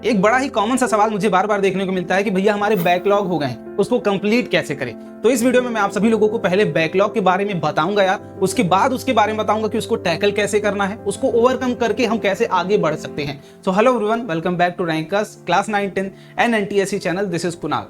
एक बड़ा ही कॉमन सा सवाल मुझे बार बार देखने को मिलता है कि भैया हमारे बैकलॉग हो गए हैं, उसको कंप्लीट कैसे करें। तो इस वीडियो में मैं आप सभी लोगों को पहले बैकलॉग के बारे में बताऊंगा यार, उसके बाद उसके बारे में बताऊंगा कि उसको टैकल कैसे करना है, उसको ओवरकम करके हम कैसे आगे बढ़ सकते हैं। So hello everyone, welcome back to Rankers class 9-10 and NTSC channel. This is Kunal.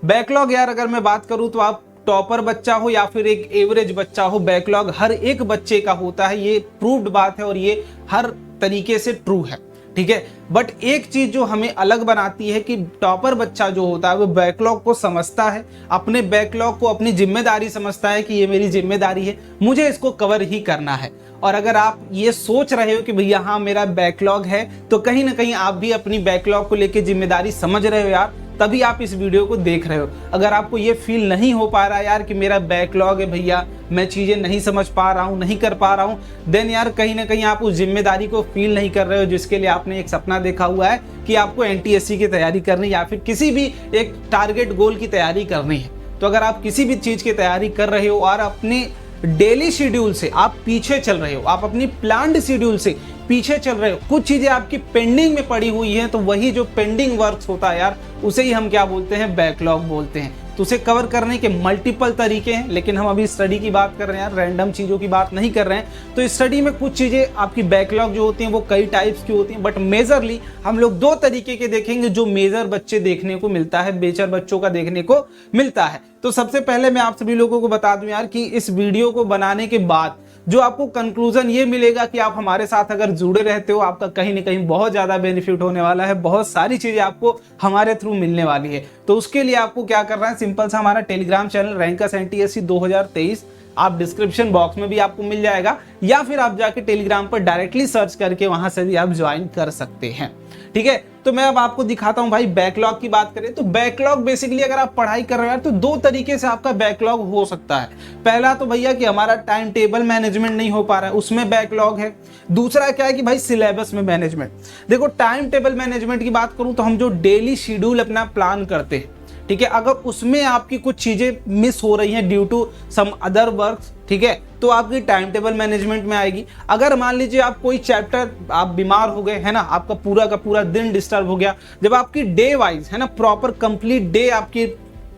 Backlog यार अगर मैं बात करूं तो आप टॉपर बच्चा हो या फिर एक एवरेज बच्चा हो, बैकलॉग हर एक बच्चे का होता है। ये प्रूव्ड बात है और ये हर तरीके से ट्रू है, ठीक है। बट एक चीज जो हमें अलग बनाती है कि टॉपर बच्चा जो होता है वो बैकलॉग को समझता है, अपने बैकलॉग को अपनी जिम्मेदारी समझता है कि ये मेरी जिम्मेदारी है, मुझे इसको कवर ही करना है। और अगर आप ये सोच रहे हो कि भैया हाँ मेरा बैकलॉग है, तो कहीं ना कहीं आप भी अपनी बैकलॉग को लेकर जिम्मेदारी समझ रहे हो यार, तभी आप इस वीडियो को देख रहे हो। अगर आपको ये फील नहीं हो पा रहा यार कि मेरा बैकलॉग है भैया, मैं चीज़ें नहीं समझ पा रहा हूँ, नहीं कर पा रहा हूँ, देन यार कहीं ना कहीं आप उस जिम्मेदारी को फील नहीं कर रहे हो जिसके लिए आपने एक सपना देखा हुआ है कि आपको NTSC की तैयारी करनी या फिर किसी भी एक टारगेट गोल की तैयारी करनी है। तो अगर आप किसी भी चीज़ की तैयारी कर रहे हो और अपने डेली शेड्यूल से आप पीछे चल रहे हो, आप अपनी प्लान्ड शेड्यूल से पीछे चल रहे हो, कुछ चीजें आपकी पेंडिंग में पड़ी हुई हैं, तो वही जो पेंडिंग वर्क्स होता है यार, उसे ही हम क्या बोलते हैं, बैकलॉग बोलते हैं। तो उसे कवर करने के मल्टीपल तरीके हैं, लेकिन हम अभी स्टडी की बात कर रहे हैं यार, रैंडम चीज़ों की बात नहीं कर रहे हैं। तो स्टडी में कुछ चीज़ें आपकी बैकलॉग जो होती हैं वो कई टाइप्स की होती हैं, बट मेजरली हम लोग दो तरीके के देखेंगे जो मेजर बच्चे देखने को मिलता है, बेचर बच्चों का देखने को मिलता है। तो सबसे पहले मैं आप सभी लोगों को बता दूं यार कि इस वीडियो को बनाने के बाद जो आपको कंक्लूजन ये मिलेगा कि आप हमारे साथ अगर जुड़े रहते हो, आपका कहीं ना कहीं बहुत ज़्यादा बेनिफिट होने वाला है, बहुत सारी चीज़ें आपको हमारे थ्रू मिलने वाली है। तो उसके लिए आपको क्या करना है, सिंपल सा हमारा टेलीग्राम चैनल रैंकर्स NTSC 2023 आप डिस्क्रिप्शन बॉक्स में भी आपको मिल जाएगा, या फिर आप जाके टेलीग्राम पर डायरेक्टली सर्च करके वहां से भी आप ज्वाइन कर सकते हैं, ठीक है। तो मैं अब आपको दिखाता हूं भाई, बैकलॉग की बात करें तो बैकलॉग बेसिकली अगर आप पढ़ाई कर रहे हो तो दो तरीके से आपका बैकलॉग हो सकता है। पहला तो भैया कि हमारा टाइम टेबल मैनेजमेंट नहीं हो पा रहा है, उसमें बैकलॉग है। दूसरा क्या है कि भाई सिलेबस में मैनेजमेंट। देखो टाइम टेबल मैनेजमेंट की बात करूं तो हम जो डेली शेड्यूल अपना प्लान करते हैं, ठीक है, अगर उसमें आपकी कुछ चीजें मिस हो रही हैं due to some other work, ठीक है, तो आपकी टाइम टेबल मैनेजमेंट में आएगी। अगर मान लीजिए आप कोई चैप्टर, आप बीमार हो गए है ना, आपका पूरा का पूरा दिन डिस्टर्ब हो गया, जब आपकी डे वाइज है ना प्रॉपर कंप्लीट डे आपकी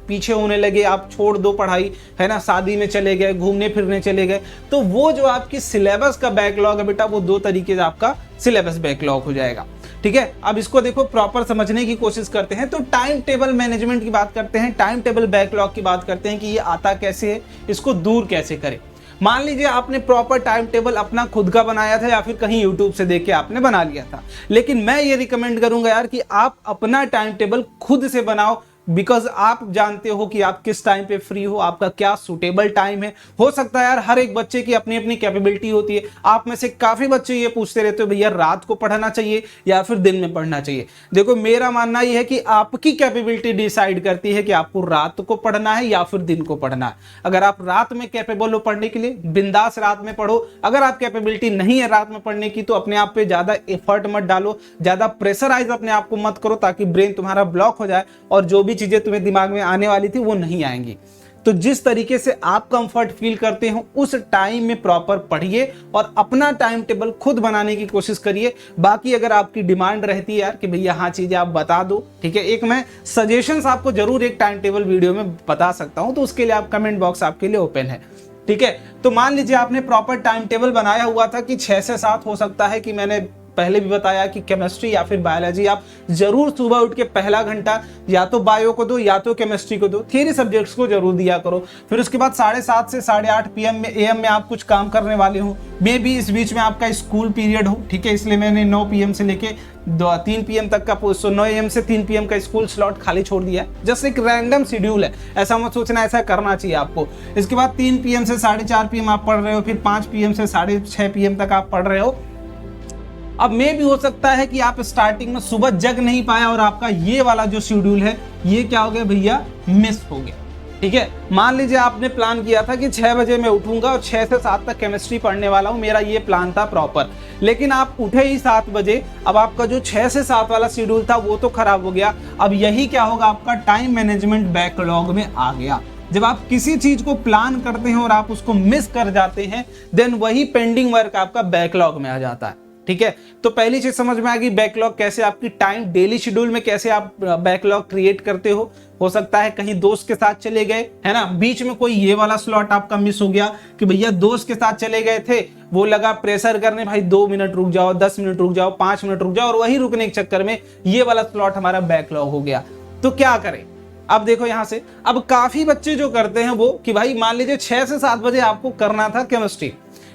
पीछे होने लगे, आप छोड़ दो पढ़ाई है ना, शादी में चले गए, घूमने फिरने चले गए, तो वो जो आपकी सिलेबस का बैकलॉग है बेटा, वो दो तरीके से आपका सिलेबस बैकलॉग हो जाएगा, ठीक है। अब इसको देखो प्रॉपर समझने की कोशिश करते हैं। तो टाइम टेबल मैनेजमेंट की बात करते हैं, टाइम टेबल बैकलॉग की बात करते हैं कि ये आता कैसे है, इसको दूर कैसे करें। मान लीजिए आपने प्रॉपर टाइम टेबल अपना खुद का बनाया था या फिर कहीं YouTube से देख के आपने बना लिया था, लेकिन मैं ये रिकमेंड करूंगा यार कि आप अपना टाइम टेबल खुद से बनाओ, बिकॉज आप जानते हो कि आप किस टाइम पे फ्री हो, आपका क्या सुटेबल टाइम है। हो सकता है यार हर एक बच्चे की अपनी अपनी कैपेबिलिटी होती है। आप में से काफी बच्चे ये पूछते रहते हो भैया रात को पढ़ना चाहिए या फिर दिन में पढ़ना चाहिए। देखो मेरा मानना ये है कि आपकी कैपेबिलिटी डिसाइड करती है कि आपको रात को पढ़ना है या फिर दिन को पढ़ना है। अगर आप रात में कैपेबल हो पढ़ने के लिए, बिंदास रात में पढ़ो। अगर आप कैपेबिलिटी नहीं है रात में पढ़ने की, तो अपने आप पे ज्यादा एफर्ट मत डालो, ज्यादा प्रेशराइज अपने आप को मत करो, ताकि ब्रेन तुम्हारा ब्लॉक हो जाए और जो भी चीजें तुम्हें दिमाग में आने वाली थी वो नहीं आएंगी। तो जिस तरीके से आप कंफर्ट फील करते हो उस टाइम में प्रॉपर पढ़िए और अपना टाइम टेबल खुद बनाने की कोशिश करिए। बाकी अगर आपकी डिमांड रहती है यार कि भैया हाँ चीजें आप बता दो, ठीक है, एक मैं सजेशंस आपको जरूर एक टाइम टेबल वीडियो में बता सकता हूं, तो उसके लिए आप कमेंट बॉक्स आपके लिए ओपन है, ठीक है। तो मान लीजिए आपने प्रॉपर टाइम टेबल बनाया हुआ था कि 6 से 7 हो सकता है कि मैंने पहले भी बताया कि केमिस्ट्री या फिर बायोलॉजी आप जरूर सुबह उठ के पहला घंटा या तो बायो को दो या तो केमिस्ट्री को दो, थियरी सब्जेक्ट्स को जरूर दिया करो। फिर उसके बाद 7:30 से 8:30 PM में AM में आप कुछ काम करने वाले हो, मे भी इस बीच में आपका स्कूल पीरियड हो, ठीक है, इसलिए मैंने 9 PM से लेके 3 PM तक का 9 AM से 3 PM का स्कूल स्लॉट खाली छोड़ दिया है। जस्ट एक रैंडम शेड्यूल है, ऐसा मत सोचना ऐसा करना चाहिए आपको। इसके बाद 3 PM से 4:30 PM आप पढ़ रहे हो, फिर 5 PM से 6:30 PM तक आप पढ़ रहे हो। अब में भी हो सकता है कि आप स्टार्टिंग में सुबह जग नहीं पाया और आपका ये वाला जो शेड्यूल है ये क्या हो गया भैया, मिस हो गया, ठीक है। मान लीजिए आपने प्लान किया था कि 6 बजे मैं उठूंगा और 6 से 7 तक केमिस्ट्री पढ़ने वाला हूं, मेरा ये प्लान था प्रॉपर, लेकिन आप उठे ही 7 बजे। अब आपका जो 6 से 7 वाला शेड्यूल था वो तो खराब हो गया। अब यही क्या होगा, आपका टाइम मैनेजमेंट बैकलॉग में आ गया। जब आप किसी चीज को प्लान करते हैं और आप उसको मिस कर जाते हैं, देन वही पेंडिंग वर्क आपका बैकलॉग में आ जाता है, ठीक है, तो पहली चीज समझ में आ गई बैकलॉग कैसे आपकी टाइम डेली शेड्यूल में कैसे आप बैकलॉग क्रिएट करते हो सकता है कहीं दोस्त के साथ चले गए, है ना, बीच में कोई ये वाला स्लॉट आपका मिस हो गया कि भैया दोस्त के साथ चले गए थे, वो लगा प्रेशर करने, भाई 2 मिनट रुक जाओ, 10 मिनट रुक जाओ, 5 मिनट रुक जाओ, और वही रुकने के चक्कर में ये वाला स्लॉट हमारा बैकलॉग हो गया। तो क्या करें? अब देखो यहां से, अब काफी बच्चे जो करते हैं वो कि भाई मान लीजिए 6 से 7 बजे आपको करना था केमिस्ट्री,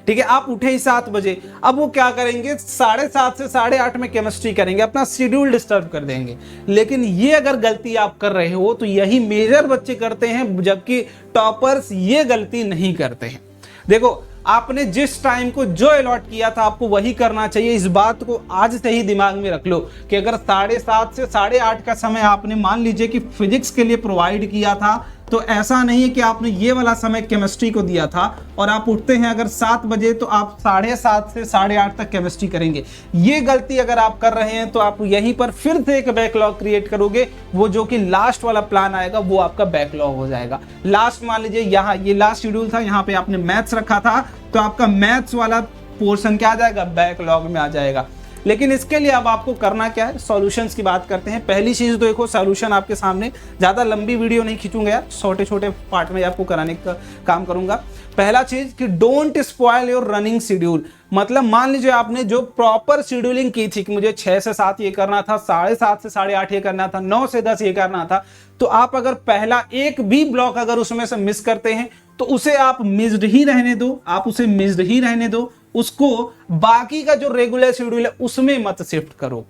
ठीक है, आप उठे ही 7 बजे, अब वो क्या करेंगे 7:30 से 8:30 में केमिस्ट्री करेंगे, अपना शेड्यूल डिस्टर्ब कर देंगे। लेकिन ये अगर गलती आप कर रहे हो तो यही मेजर बच्चे करते हैं, जबकि टॉपर्स ये गलती नहीं करते हैं। देखो आपने जिस टाइम को जो अलॉट किया था आपको वही करना चाहिए। इस बात को आज से ही दिमाग में रख लो कि अगर 7:30 से 8:30 का समय आपने मान लीजिए कि फिजिक्स के लिए प्रोवाइड किया था, तो ऐसा नहीं है कि आपने ये वाला समय केमिस्ट्री को दिया था और आप उठते हैं अगर 7 बजे तो आप 7:30 से 8:30 तक केमिस्ट्री करेंगे। ये गलती अगर आप कर रहे हैं तो आप यहीं पर फिर से एक बैकलॉग क्रिएट करोगे, वो जो कि लास्ट वाला प्लान आएगा वो आपका बैकलॉग हो जाएगा। लास्ट मान लीजिए यहाँ ये लास्ट शेड्यूल था, यहाँ पे आपने मैथ्स रखा था, तो आपका मैथ्स वाला पोर्शन क्या आ जाएगा, बैकलॉग में आ जाएगा। लेकिन इसके लिए अब आपको करना क्या है, सॉल्यूशंस की बात करते हैं। पहली चीज तो देखो सॉल्यूशन आपके सामने, ज्यादा लंबी वीडियो नहीं खींचूंगा यार, छोटे छोटे पार्ट में आपको कराने का काम करूंगा। पहला चीज कि don't spoil your running schedule. मतलब मान लीजिए आपने जो प्रॉपर शेड्यूलिंग की थी कि मुझे 6 से 7 ये करना था, 7:30 से 8:30 ये करना था, 9 से 10 ये करना था, तो आप अगर पहला एक भी ब्लॉक अगर उसमें से मिस करते हैं तो उसे आप मिस्ड ही रहने दो, आप उसे मिस्ड ही रहने दो, उसको बाकी का जो रेगुलर शेड्यूल है उसमें मत शिफ्ट करो।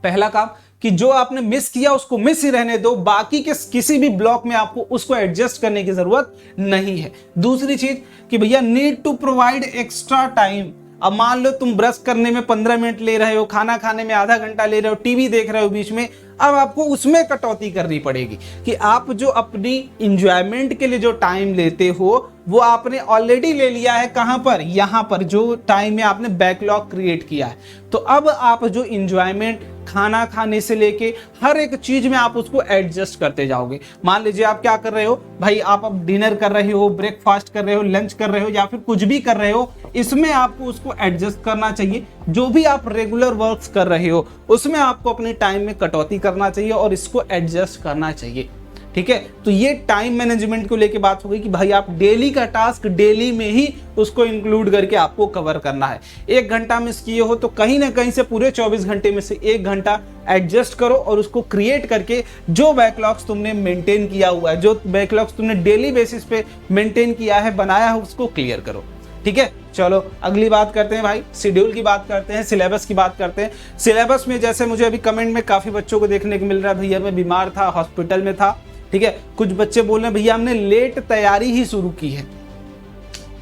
पहला काम कि जो आपने मिस किया उसको मिस ही रहने दो, बाकी के किसी भी ब्लॉक में आपको उसको एडजस्ट करने की जरूरत नहीं है। दूसरी चीज कि भैया need to provide extra time. अब मान लो तुम ब्रश करने में 15 मिनट ले रहे हो, खाना खाने में आधा घंटा ले रहे हो, टीवी देख रहे हो बीच में, अब आपको उसमें कटौती करनी पड़ेगी कि आप जो अपनी इंजॉयमेंट के लिए जो टाइम लेते हो वो आपने ऑलरेडी ले लिया है, कहां पर, यहां पर जो टाइम में आपने बैकलॉग क्रिएट किया है। तो अब आप जो इंजॉयमेंट खाना खाने से लेके हर एक चीज में आप उसको एडजस्ट करते जाओगे। मान लीजिए आप क्या कर रहे हो भाई, आप अब डिनर कर रहे हो, ब्रेकफास्ट कर रहे हो, लंच कर रहे हो या फिर कुछ भी कर रहे हो, इसमें आपको उसको एडजस्ट करना चाहिए। जो भी आप रेगुलर वर्क्स कर रहे हो उसमें आपको अपने टाइम में कटौती करना चाहिए और इसको एडजस्ट करना चाहिए, ठीक है। तो ये टाइम मैनेजमेंट को लेके बात हो गई कि भाई आप डेली का टास्क डेली में ही उसको इंक्लूड करके आपको कवर करना है। 1 घंटा मिस किए हो तो कहीं ना कहीं से पूरे 24 घंटे में से 1 घंटा एडजस्ट करो और उसको क्रिएट करके जो बैकलॉग्स तुमने मेंटेन किया हुआ है, जो बैकलॉग्स तुमने डेली बेसिस पे मेंटेन किया है, बनाया है, उसको क्लियर करो, ठीक है। चलो अगली बात करते हैं भाई, शेड्यूल की बात करते हैं, सिलेबस की बात करते हैं। सिलेबस में जैसे मुझे अभी कमेंट में काफी बच्चों को देखने को मिल रहा है, भैया मैं बीमार था, हॉस्पिटल में था, ठीक है। कुछ बच्चे बोल रहे हैं भैया हमने लेट तैयारी ही शुरू की है,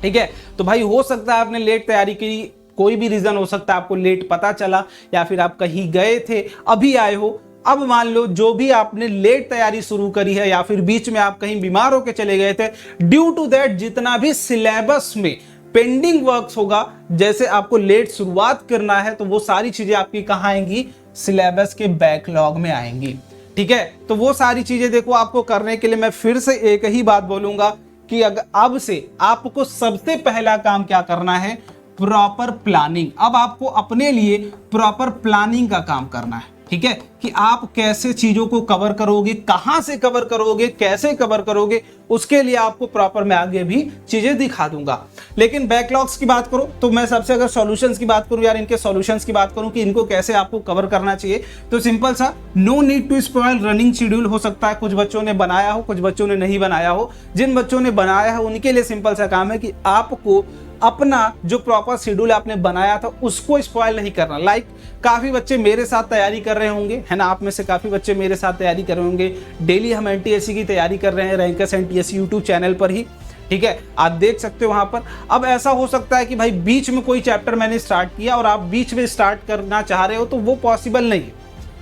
ठीक है। तो भाई हो सकता है आपने लेट तैयारी की, कोई भी रीजन हो सकता है, आपको लेट पता चला या फिर आप कहीं गए थे अभी आए हो। अब मान लो जो भी आपने लेट तैयारी शुरू करी है या फिर बीच में आप कहीं बीमार होकर चले गए थे, ड्यू टू दैट जितना भी सिलेबस में पेंडिंग वर्क्स होगा, जैसे आपको लेट शुरुआत करना है तो वो सारी चीजें आपकी कहाँ आएंगी, सिलेबस के बैकलॉग में आएंगी, ठीक है। तो वो सारी चीजें देखो आपको करने के लिए मैं फिर से एक ही बात बोलूंगा कि अगर अब से आपको सबसे पहला काम क्या करना है, प्रॉपर प्लानिंग। अब आपको अपने लिए प्रॉपर प्लानिंग का काम करना है, ठीक है, कि आप कैसे चीजों को कवर करोगे, कहां से कवर करोगे, कैसे कवर करोगे, उसके लिए आपको प्रॉपर मैं आगे भी चीजें दिखा दूंगा। लेकिन बैकलॉग्स की बात करो तो मैं सबसे अगर सॉल्यूशंस की बात करूं यार, इनके सॉल्यूशंस की बात करूं कि इनको कैसे आपको कवर करना चाहिए, तो सिंपल सा, no need to spoil running schedule. हो सकता है कुछ बच्चों ने बनाया हो, कुछ बच्चों ने नहीं बनाया हो। जिन बच्चों ने बनाया है उनके लिए सिंपल सा काम है कि आपको अपना जो प्रॉपर शेड्यूल आपने बनाया था उसको स्पॉइल नहीं करना। लाइक काफी बच्चे मेरे साथ तैयारी कर रहे होंगे, है ना, आप में से काफी बच्चे मेरे साथ तैयारी कर रहे होंगे, डेली हम एनटीएससी की तैयारी कर रहे हैं रैंकर्स एनटीएससी यूट्यूब चैनल पर ही, ठीक है, आप देख सकते हो वहां पर। अब ऐसा हो सकता है कि भाई बीच में कोई चैप्टर मैंने स्टार्ट किया और आप बीच में स्टार्ट करना चाह रहे हो, तो वो पॉसिबल नहीं है,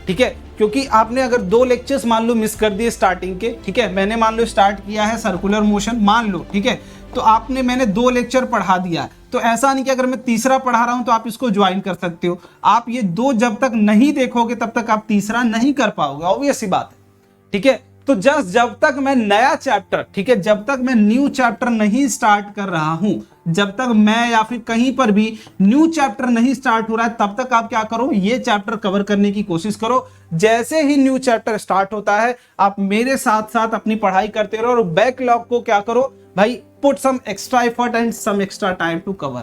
ठीक है, क्योंकि आपने अगर 2 लेक्चर्स मान लो मिस कर दिए स्टार्टिंग के, ठीक है, मैंने मान लो स्टार्ट किया है सर्कुलर मोशन, मान लो, ठीक है, तो आपने मैंने 2 लेक्चर पढ़ा दिया, तो ऐसा नहीं कि अगर मैं तीसरा पढ़ा रहा हूं तो आप इसको ज्वाइन कर सकते हो। आप ये 2 जब तक नहीं देखोगे तब तक आप तीसरा नहीं कर पाओगे, ऑब्वियस सी बात है, ठीक है। तो जस्ट जब तक मैं नया चैप्टर, ठीक है, जब तक मैं न्यू चैप्टर नहीं स्टार्ट कर रहा हूं, जब तक मैं या फिर कहीं पर भी न्यू चैप्टर नहीं स्टार्ट हो रहा है, तब तक आप क्या करो, ये चैप्टर कवर करने की कोशिश करो। जैसे ही न्यू चैप्टर स्टार्ट होता है, आप मेरे साथ साथ अपनी पढ़ाई करते रहो और बैकलॉग को क्या करो भाई, put some extra effort and some extra time to cover.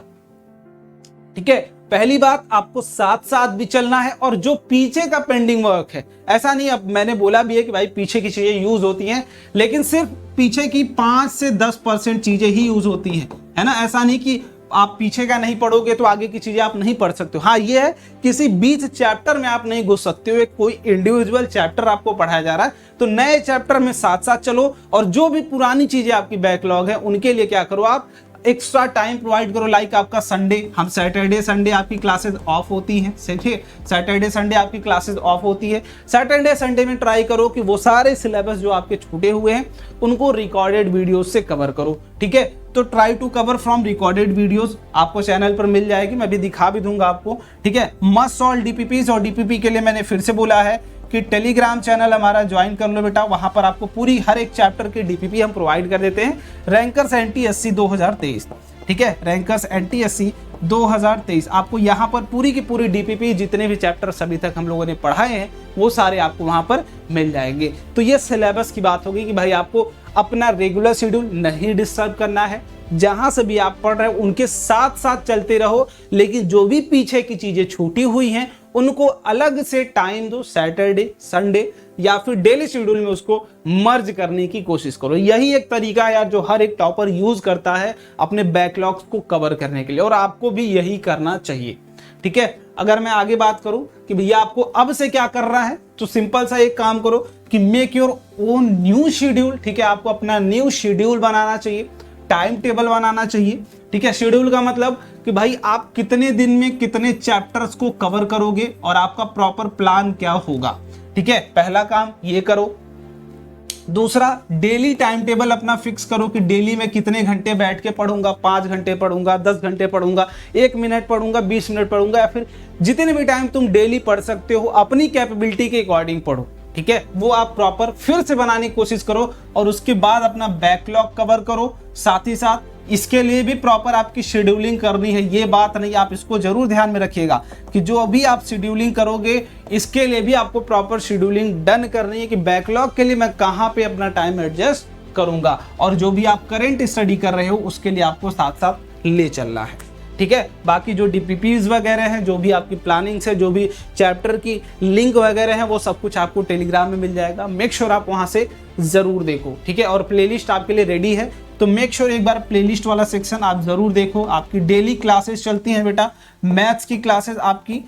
ठीक है, पहली बात, आपको साथ साथ भी चलना है और जो पीछे का पेंडिंग वर्क है, ऐसा नहीं, अब मैंने बोला भी है कि भाई पीछे की चीजें यूज होती हैं, लेकिन सिर्फ पीछे की 5 से 10% चीजें ही यूज होती हैं, है ना। ऐसा नहीं कि आप पीछे का नहीं पढ़ोगे तो आगे की चीजें आप नहीं पढ़ सकते हो। हाँ, ये है किसी बीच चैप्टर में आप नहीं घुस सकते हो, एक कोई इंडिविजुअल चैप्टर आपको पढ़ाया जा रहा है, तो नए चैप्टर में साथ साथ चलो और जो भी पुरानी चीजें आपकी बैकलॉग है उनके लिए क्या करो, आप एक्स्ट्रा टाइम प्रोवाइड करो। लाइक आपका संडे, हम सैटरडे संडे आपकी क्लासेस ऑफ होती हैं, सैटरडे संडे आपकी क्लासेस ऑफ होती है। सैटरडे संडे में ट्राई करो कि वो सारे सिलेबस जो आपके छूटे हुए हैं उनको रिकॉर्डेड वीडियोस से कवर करो। ठीक है, तो try to cover from recorded videos, आपको चैनल पर मिल जाएगी, मैं भी दिखा भी दूंगा आपको। ठीक है, मस्ट सॉल्व डीपीपीज, और डीपीपी के लिए मैंने फिर से बोला है कि टेलीग्राम चैनल हमारा ज्वाइन कर लो बेटा, वहां पर आपको पूरी हर एक चैप्टर की डीपीपी हम प्रोवाइड कर देते हैं। रैंकर्स एनटीएससी 2023, ठीक है, रैंकर्स एनटीएससी 2023, आपको यहाँ पर पूरी की पूरी डीपीपी, जितने भी चैप्टर्स अभी तक हम लोगों ने पढ़ाए हैं वो सारे आपको वहां पर मिल जाएंगे। तो ये सिलेबस की बात होगी कि भाई आपको अपना रेगुलर शेड्यूल नहीं डिस्टर्ब करना है, जहां से भी आप पढ़ रहे हो उनके साथ साथ चलते रहो, लेकिन जो भी पीछे की चीजें छूटी हुई हैं उनको अलग से टाइम दो, सैटरडे संडे या फिर डेली शेड्यूल में उसको मर्ज करने की कोशिश करो। यही एक तरीका है यार जो हर एक टॉपर यूज करता है अपने बैकलॉग्स को कवर करने के लिए, और आपको भी यही करना चाहिए। ठीक है, अगर मैं आगे बात करूं कि भैया आपको अब से क्या करना है, तो सिंपल सा एक काम करो कि make your own new schedule. ठीक है, आपको अपना न्यू शेड्यूल बनाना चाहिए, टाइम टेबल बनाना चाहिए। ठीक है, शेड्यूल का मतलब कि भाई आप कितने दिन में कितने चैप्टर्स को कवर करोगे और आपका प्रॉपर प्लान क्या होगा। ठीक है, पहला काम ये करो। दूसरा, डेली टाइम टेबल अपना फिक्स करो कि डेली में कितने घंटे बैठ के पढ़ूंगा, 5 घंटे पढ़ूंगा, 10 घंटे पढ़ूंगा, 1 मिनट पढ़ूंगा, 20 मिनट पढ़ूंगा, या फिर जितने भी टाइम तुम डेली पढ़ सकते हो अपनी कैपेबिलिटी के अकॉर्डिंग पढ़ो। ठीक है, वो आप प्रॉपर फिर से बनाने की कोशिश करो और उसके बाद अपना बैकलॉग कवर करो। साथ ही साथ इसके लिए भी प्रॉपर आपकी शेड्यूलिंग करनी है, ये बात नहीं, आप इसको जरूर ध्यान में रखिएगा कि जो अभी आप शेड्यूलिंग करोगे इसके लिए भी आपको प्रॉपर शेड्यूलिंग डन करनी है कि बैकलॉग के लिए मैं कहाँ पे अपना टाइम एडजस्ट करूंगा, और जो भी आप करंट स्टडी कर रहे हो उसके लिए आपको साथ साथ ले चलना है। ठीक है, बाकी जो डीपीपीज वगैरह हैं, जो भी आपकी प्लानिंग है, जो भी चैप्टर की लिंक वगैरह है, वो सब कुछ आपको टेलीग्राम में मिल जाएगा। मेक श्योर आप वहां से जरूर देखो। ठीक है, और प्लेलिस्ट आपके लिए रेडी है, तो मेक श्योर एक बार प्लेलिस्ट वाला सेक्शन आप जरूर देखो। आपकी डेली क्लासेस चलती हैं बेटा, मैथ्स की क्लासेस आपकी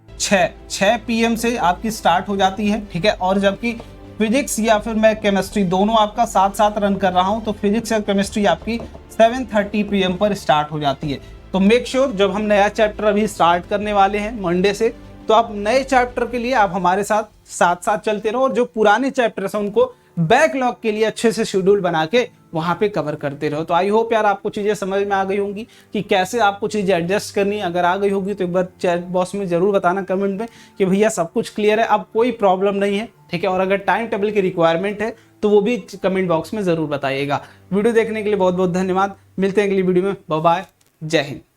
6 PM से आपकी स्टार्ट हो जाती है। ठीक है, और जबकि फिजिक्स या फिर मैं केमिस्ट्री दोनों आपका साथ साथ रन कर रहा हूं, तो फिजिक्स और केमिस्ट्री आपकी 7:30 PM पर स्टार्ट हो जाती है। तो मेक श्योर जब हम नया चैप्टर अभी स्टार्ट करने वाले हैं मंडे से, तो आप नए चैप्टर के लिए आप हमारे साथ साथ चलते रहो, और जो पुराने चैप्टर्स हैं उनको बैकलॉग के लिए अच्छे से शेड्यूल बना के वहां पे कवर करते रहो। तो आई होप यार आपको चीजें समझ में आ गई होंगी कि कैसे आपको चीजें एडजस्ट करनी है। अगर आ गई होगी तो एक बार चैट बॉक्स में जरूर बताना कमेंट में कि भैया सब कुछ क्लियर है, अब कोई प्रॉब्लम नहीं है। ठीक है, और अगर टाइम टेबल की रिक्वायरमेंट है तो वो भी कमेंट बॉक्स में जरूर बताइएगा। वीडियो देखने के लिए बहुत बहुत धन्यवाद, मिलते हैं अगली वीडियो में, बाय बाय, जय हिंद।